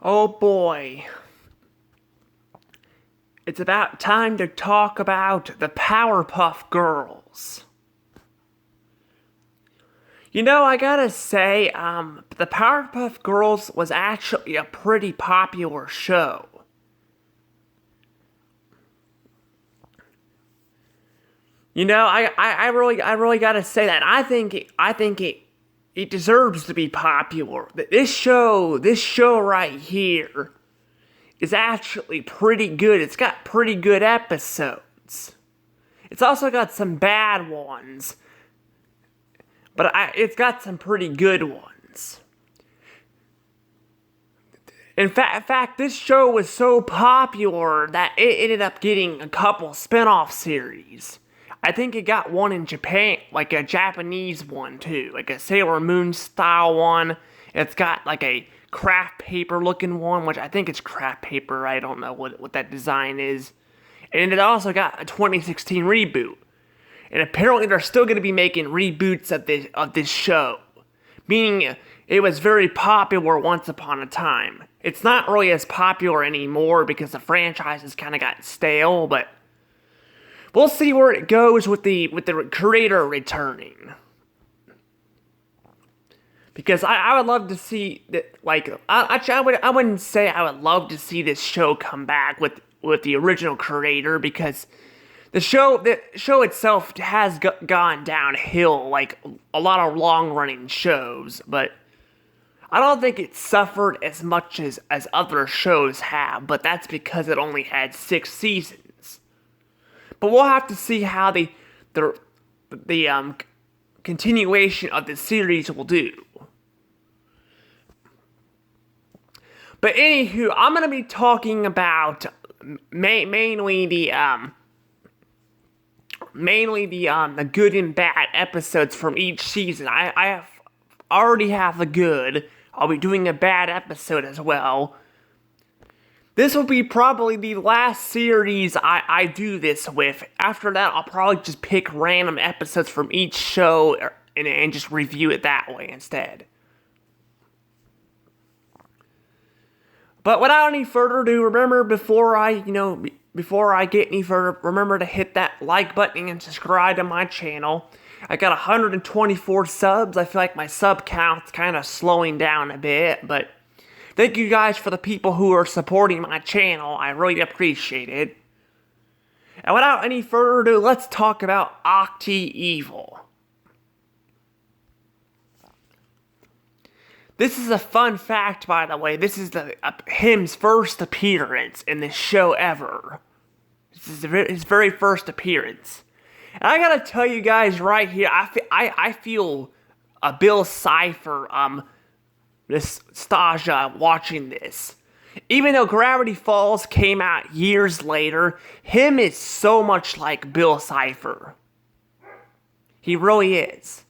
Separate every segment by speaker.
Speaker 1: Oh boy. It's about time to talk about the Powerpuff Girls. I gotta say, the Powerpuff Girls was actually a pretty popular show. I really gotta say that. I think it deserves to be popular. This show right here is actually pretty good. It's got pretty good episodes. It's also got some bad ones, but it's got some pretty good ones. In fact, this show was so popular that it ended up getting a couple spin-off series. I think it got one in Japan, like a Japanese one too, like a Sailor Moon style one. It's got like a craft paper looking one, which I think it's craft paper. I don't know what that design is. And it also got a 2016 reboot. And apparently they're still going to be making reboots of this show, meaning it was very popular once upon a time. It's not really as popular anymore because the franchise has kind of gotten stale, but we'll see where it goes with the creator returning. Because I would love to see that. I wouldn't say I would love to see this show come back with the original creator, because the show itself has gone downhill like a lot of long running shows, but I don't think it suffered as much as other shows have, but that's because it only had 6 seasons. But we'll have to see how the continuation of the series will do. But anywho, I'm gonna be talking about mainly the good and bad episodes from each season. Already have the good. I'll be doing a bad episode as well. This will be probably the last series I do this with. After that, I'll probably just pick random episodes from each show and just review it that way instead. But without any further ado, remember before I get any further, remember to hit that like button and subscribe to my channel. I got 124 subs. I feel like my sub count's kind of slowing down a bit, but thank you guys for the people who are supporting my channel. I really appreciate it. And without any further ado, let's talk about Octi Evil. This is a fun fact, by the way. This is him's first appearance in this show ever. This is his very first appearance. And I gotta tell you guys right here, I feel a Bill Cipher nostalgia watching this. Even though Gravity Falls came out years later, him is so much like Bill Cipher. He really is.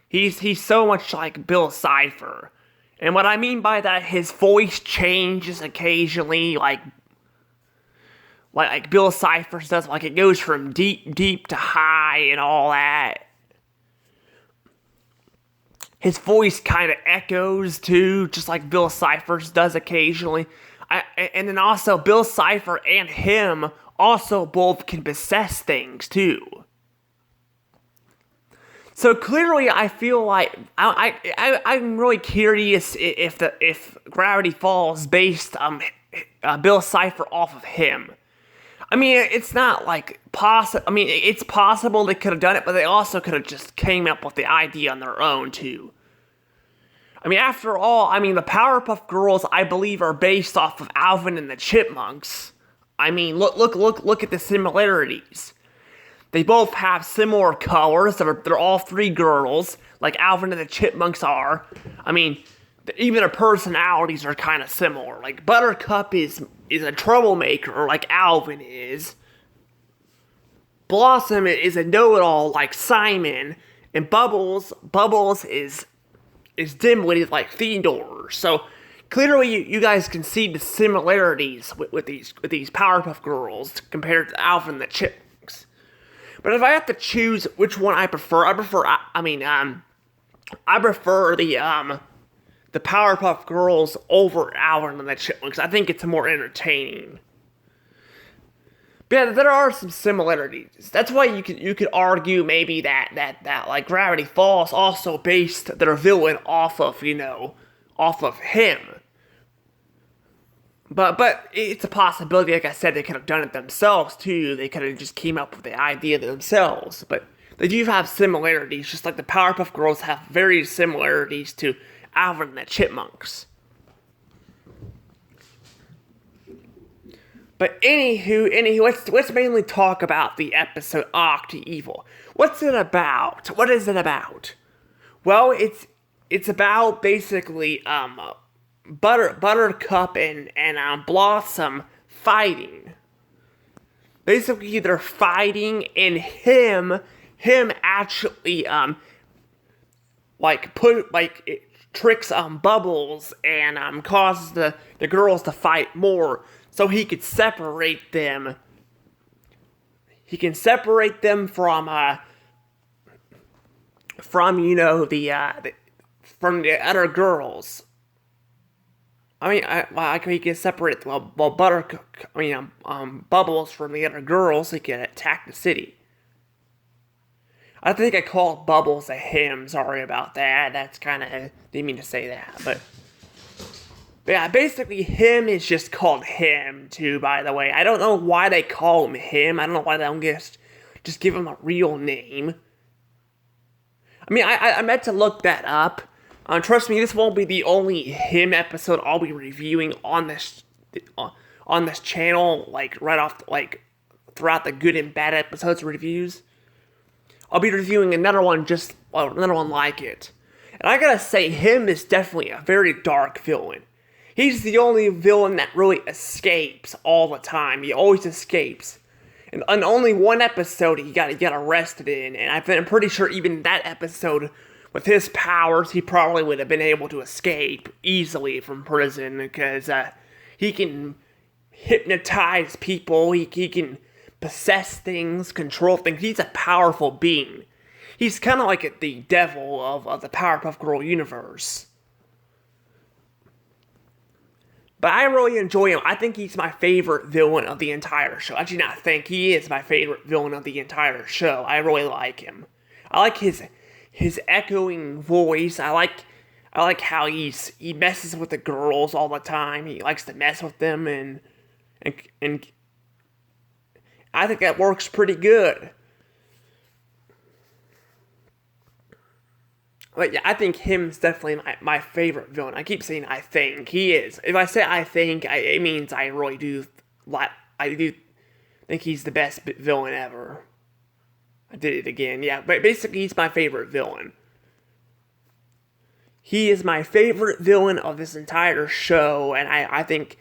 Speaker 1: He's so much like Bill Cipher. And what I mean by that, his voice changes occasionally, like Bill Cipher's does. Like, it goes from deep to high and all that. His voice kind of echoes too, just like Bill Cipher's does occasionally. And then also Bill Cipher and him also both can possess things too. So clearly, I feel like I'm really curious if Gravity Falls based Bill Cipher off of him. I mean, it's not like possible. I mean, it's possible they could have done it, but they also could have just came up with the idea on their own too. I mean, after all, the Powerpuff Girls, I believe, are based off of Alvin and the Chipmunks. I mean, look at the similarities. They both have similar colors. They're all three girls, like Alvin and the Chipmunks are. I mean, even their personalities are kind of similar. Like, Buttercup is a troublemaker, like Alvin is. Blossom is a know-it-all, like Simon. And Bubbles is dim-witted, like Theodore. So clearly, you guys can see the similarities with these Powerpuff Girls compared to Alvin and the Chipmunks. But if I have to choose which one I prefer, I prefer the Powerpuff Girls over Alvin and the Chipmunks. I think it's more entertaining. But yeah, there are some similarities. That's why you could argue maybe that like Gravity Falls also based their villain off of him. But it's a possibility. Like I said, they could have done it themselves too. They could have just came up with the idea themselves. But they do have similarities, just like the Powerpuff Girls have very similarities to Alvin and the Chipmunks. But anywho, let's mainly talk about the episode Octi Evil. What's it about? What is it about? Well, it's about basically Buttercup and Blossom fighting. Basically, they're fighting, and him actually it tricks Bubbles and causes the girls to fight more, so he could separate them. He can separate them from the other girls. I mean, he can separate Bubbles from the other girls. So he can attack the city. I think I called Bubbles a him. Sorry about that. That's kind of, didn't mean to say that, but yeah, basically him is just called him too. By the way, I don't know why they call him him. I don't know why they don't just give him a real name. I mean, I meant to look that up. Trust me, this won't be the only him episode I'll be reviewing on this channel. Throughout the good and bad episodes reviews, I'll be reviewing another one like it. And I gotta say, him is definitely a very dark villain. He's the only villain that really escapes all the time. He always escapes. And on only one episode he got arrested in, and I'm pretty sure even that episode, with his powers, he probably would have been able to escape easily from prison, because he can hypnotize people, he can possess things, control things. He's a powerful being. He's kind of like the devil of the Powerpuff Girl universe. But I really enjoy him. I think he's my favorite villain of the entire show. Actually, not think. He is my favorite villain of the entire show. I really like him. I like his echoing voice. I like how he messes with the girls all the time. He likes to mess with them, and I think that works pretty good. But yeah, I think him's definitely my favorite villain. I keep saying I think. He is. If I say I think, it means I really do. I do think he's the best villain ever. I did it again. Yeah, but basically he's my favorite villain. He is my favorite villain of this entire show, and I think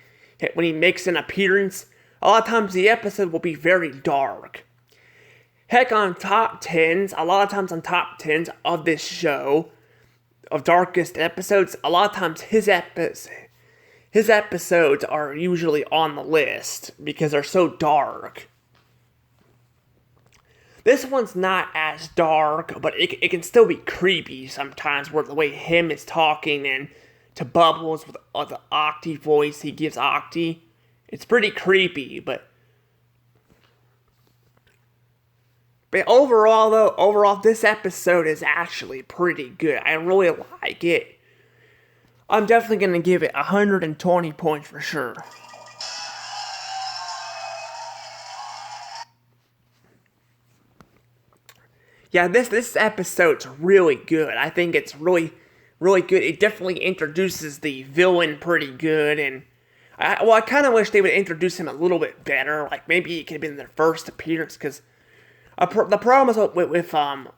Speaker 1: when he makes an appearance, a lot of times the episode will be very dark. Heck, a lot of times on top 10s of this show, of darkest episodes, a lot of times his episodes are usually on the list because they're so dark. This one's not as dark, but it can still be creepy sometimes, where the way him is talking and to Bubbles with the octi voice he gives Octi. It's pretty creepy, but overall, this episode is actually pretty good. I really like it. I'm definitely going to give it 120 points for sure. Yeah, this episode's really good. I think it's really, really good. It definitely introduces the villain pretty good, and I kind of wish they would introduce him a little bit better. Like, maybe it could have been their first appearance, because the problem is with the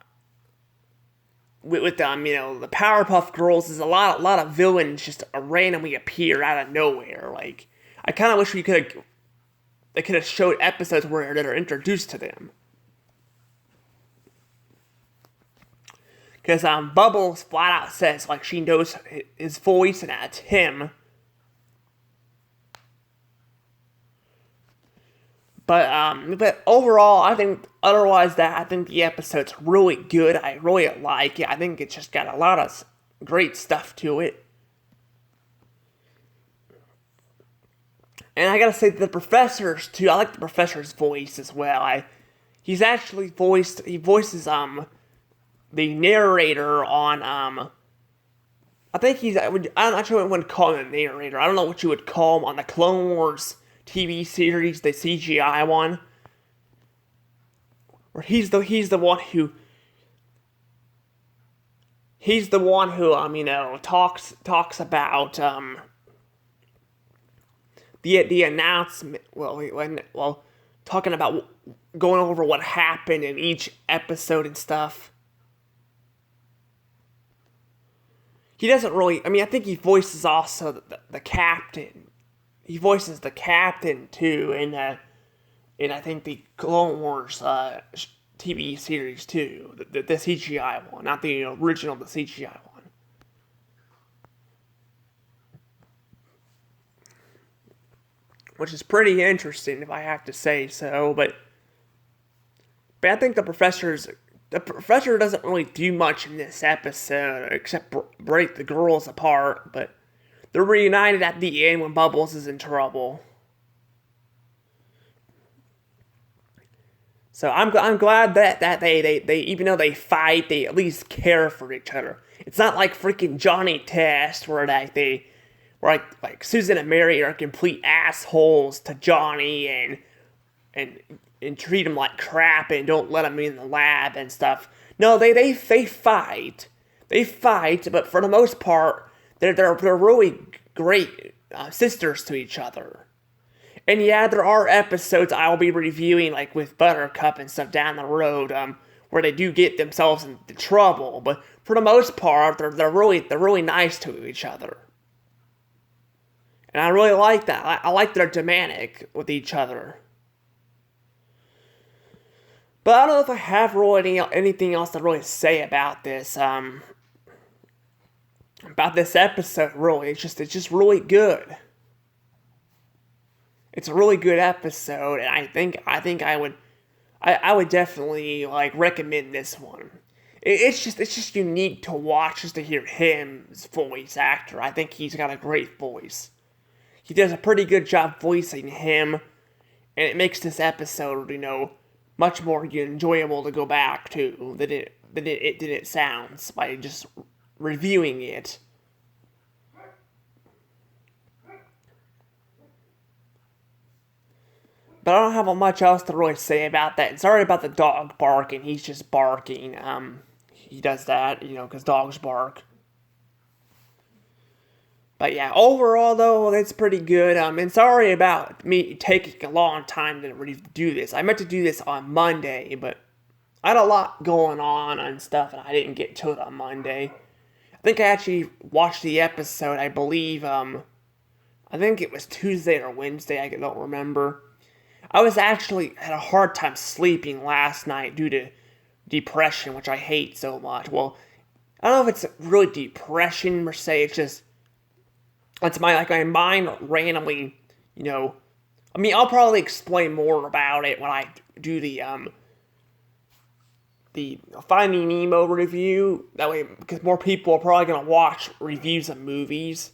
Speaker 1: Powerpuff Girls is a lot of villains just randomly appear out of nowhere. Like, I kind of wish they could have showed episodes where they're introduced to them. Because Bubbles flat out says, like, she knows his voice and that's him. But overall, I think the episode's really good. I really like it. I think it's just got a lot of great stuff to it. And I gotta say, the professors too. I like the professor's voice as well. He voices the narrator on I think I'm not sure what one would call him a narrator. I don't know what you would call him on the Clone Wars TV series, the CGI one. Or he's the one who talks about the announcement. Talking about going over what happened in each episode and stuff. He doesn't really. I mean, I think he voices also the captain. He voices the captain too in I think the Clone Wars TV series too. The CGI one, not the original, the CGI one. Which is pretty interesting, if I have to say so. But I think the professor doesn't really do much in this episode except break the girls apart. But they're reunited at the end when Bubbles is in trouble. So I'm glad that they even though they fight, they at least care for each other. It's not like freaking Johnny Test where like Susan and Mary are complete assholes to Johnny and treat him like crap and don't let him in the lab and stuff. No, they fight. They fight, but for the most part, they're really great sisters to each other. And yeah, there are episodes I'll be reviewing, like with Buttercup and stuff down the road, where they do get themselves into trouble. But for the most part, they're really nice to each other. And I really like that. I like their dynamic with each other. But I don't know if I have really anything else to really say about this. About this episode, really. It's just really good. It's a really good episode, and I think I would definitely recommend this one. It's just unique to watch, just to hear him's voice actor. I think he's got a great voice. He does a pretty good job voicing him, and it makes this episode, much more enjoyable to go back to than it sounds by just reviewing it. But I don't have much else to really say about that. Sorry about the dog barking. He's just barking. He does that, because dogs bark. But yeah, overall though, it's pretty good. And sorry about me taking a long time to do this. I meant to do this on Monday, but I had a lot going on and stuff, and I didn't get to it on Monday. I think I actually watched the episode, I believe, I think it was Tuesday or Wednesday, I don't remember. I was actually had a hard time sleeping last night due to depression, which I hate so much. Well, I don't know if it's really depression per se. It's my mind randomly, I mean, I'll probably explain more about it when I do the Finding Nemo review. That way, because more people are probably gonna watch reviews of movies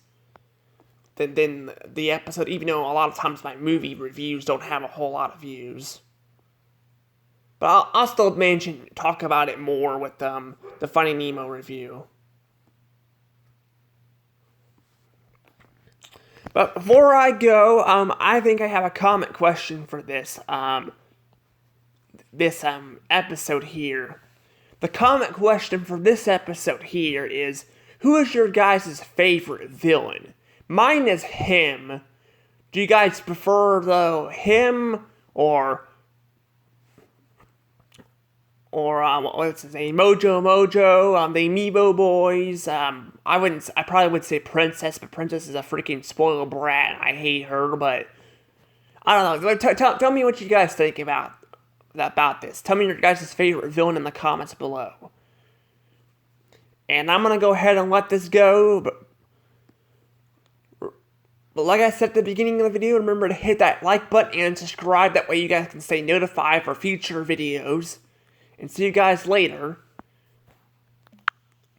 Speaker 1: than the episode, even though a lot of times my movie reviews don't have a whole lot of views. But I'll still talk about it more with the Finding Nemo review. But before I go, I think I have a comment question for this episode here. The comment question for this episode here is, who is your guys' favorite villain? Mine is him. Do you guys prefer, though, him or what's his name? Mojo, the Amiibo boys? I probably would say Princess, but Princess is a freaking spoiled brat. I hate her, but I don't know. Tell me what you guys think about this. Tell me your guys' favorite villain in the comments below. And I'm gonna go ahead and let this go, but like I said at the beginning of the video, remember to hit that like button and subscribe. That way you guys can stay notified for future videos. And see you guys later.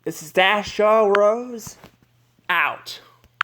Speaker 1: This is Dash Shaw Rose, out.